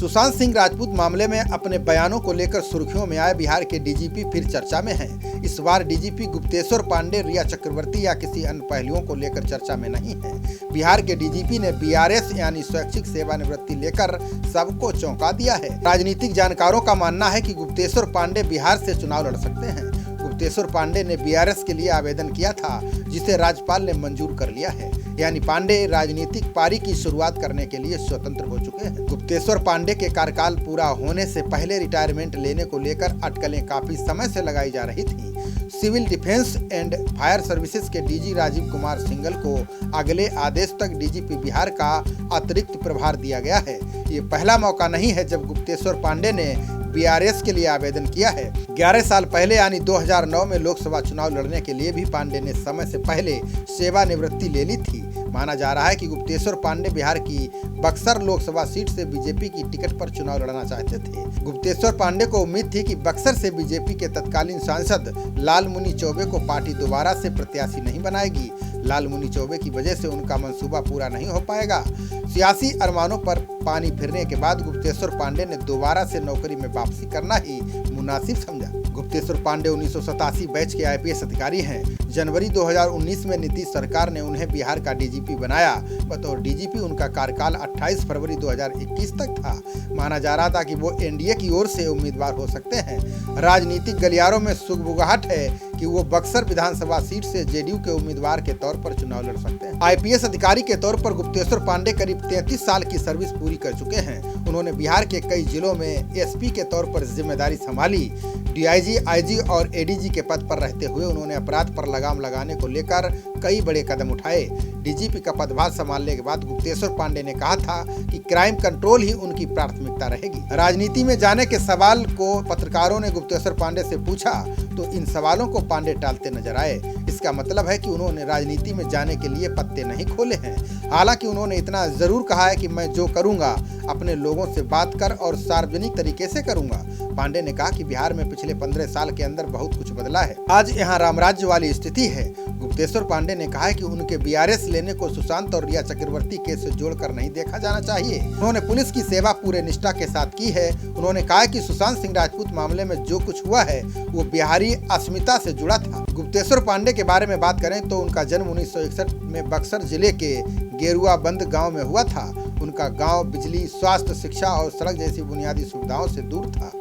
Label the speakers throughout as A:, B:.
A: सुशांत सिंह राजपूत मामले में अपने बयानों को लेकर सुर्खियों में आए बिहार के डीजीपी फिर चर्चा में हैं। इस बार डीजीपी गुप्तेश्वर पांडे, रिया चक्रवर्ती या किसी अन्य पहलुओं को लेकर चर्चा में नहीं है। बिहार के डीजीपी ने बीआरएस यानी स्वैच्छिक सेवानिवृत्ति लेकर सबको चौंका दिया है। राजनीतिक जानकारों का मानना है कि गुप्तेश्वर पांडे बिहार से चुनाव लड़ सकते हैं। गुप्तेश्वर पांडे ने बीआरएस के लिए आवेदन किया था, जिसे राज्यपाल ने मंजूर कर लिया है। यानी पांडे राजनीतिक पारी की शुरुआत करने के लिए स्वतंत्र हो चुके हैं। गुप्तेश्वर पांडे के कार्यकाल पूरा होने से पहले रिटायरमेंट लेने को लेकर अटकलें काफी समय से लगाई जा रही थी। Civil defence and fire services के डीजी राजीव कुमार सिंघल को अगले आदेश तक डीजीपी बिहार का अतिरिक्त प्रभार दिया गया है। ये पहला मौका नहीं है जब गुप्तेश्वर पांडे ने बीआरएस के लिए आवेदन किया है। 11 साल पहले यानी 2009 में लोकसभा चुनाव लड़ने के लिए भी पांडे ने समय से पहले सेवानिवृत्ति ले ली थी। माना जा रहा है कि गुप्तेश्वर पांडे बिहार की बक्सर लोकसभा सीट से बीजेपी की टिकट पर चुनाव लड़ना चाहते थे। गुप्तेश्वर पांडे को उम्मीद थी कि बक्सर से बीजेपी के तत्कालीन सांसद लालमुनि चौबे को पार्टी दोबारा से प्रत्याशी नहीं बनाएगी। लालमुनि चौबे की वजह से उनका मंसूबा पूरा नहीं हो पाएगा। सियासी अरमानों पर पानी फिरने के बाद गुप्तेश्वर पांडे ने दोबारा से नौकरी में वापसी करना ही मुनासिब समझा। गुप्तेश्वर पांडे 1987 बैच के आईपीएस अधिकारी हैं। जनवरी 2019 में नीतीश सरकार ने उन्हें बिहार का डीजीपी बनाया। बतौर डीजीपी उनका कार्यकाल 28 फरवरी 2021 तक था। माना जा रहा था कि वो एनडीए की ओर से उम्मीदवार हो सकते हैं। राजनीतिक गलियारों में सुगबुगाहट है कि वो बक्सर विधानसभा सीट से जेडीयू के उम्मीदवार के तौर पर चुनाव लड़ सकते हैं। आईपीएस अधिकारी के तौर पर गुप्तेश्वर पांडे करीब 33 साल की सर्विस पूरी कर चुके हैं। उन्होंने बिहार के कई जिलों में एसपी के तौर पर जिम्मेदारी संभाली। डीआईजी, आईजी और एडीजी के पद पर रहते हुए उन्होंने अपराध पर लगाम लगाने को लेकर कई बड़े कदम उठाए। डीजीपी का पदभार संभालने के बाद गुप्तेश्वर पांडे ने कहा था कि क्राइम कंट्रोल ही उनकी प्राथमिकता रहेगी। राजनीति में जाने के सवाल को पत्रकारों ने गुप्तेश्वर पांडे से पूछा तो इन सवालों को पांडे टालते नजर आए। इसका मतलब है कि उन्होंने राजनीति में जाने के लिए पत्ते नहीं खोले हैं। हालांकि उन्होंने इतना जरूर कहा है कि मैं जो करूंगा अपने लोगों से बात कर और सार्वजनिक तरीके से करूंगा। पांडे ने कहा कि बिहार में पिछले 15 साल के अंदर बहुत कुछ बदला है। आज यहाँ रामराज्य वाली स्थिति है। गुप्तेश्वर पांडे ने कहा है कि उनके बीआरएस लेने को सुशांत और रिया चक्रवर्ती केस से जोड़कर नहीं देखा जाना चाहिए। उन्होंने पुलिस की सेवा पूरे निष्ठा के साथ की है। उन्होंने कहा कि सुशांत सिंह राजपूत मामले में जो कुछ हुआ है वो बिहारी अस्मिता से जुड़ा था। गुप्तेश्वर पांडे के बारे में बात करें तो उनका जन्म 1961 में बक्सर जिले के गेरुआबंद गांव में हुआ था। उनका गांव बिजली, स्वास्थ्य, शिक्षा और सड़क जैसी बुनियादी सुविधाओं से दूर था।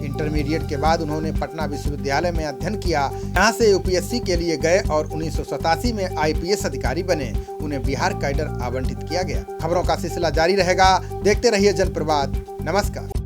A: इंटरमीडिएट के बाद उन्होंने पटना विश्वविद्यालय में अध्ययन किया। यहाँ से यूपीएससी के लिए गए और 1987 में आईपीएस अधिकारी बने। उन्हें बिहार कैडर आवंटित किया गया। खबरों का सिलसिला जारी रहेगा। देखते रहिए जनप्रवाद। नमस्कार।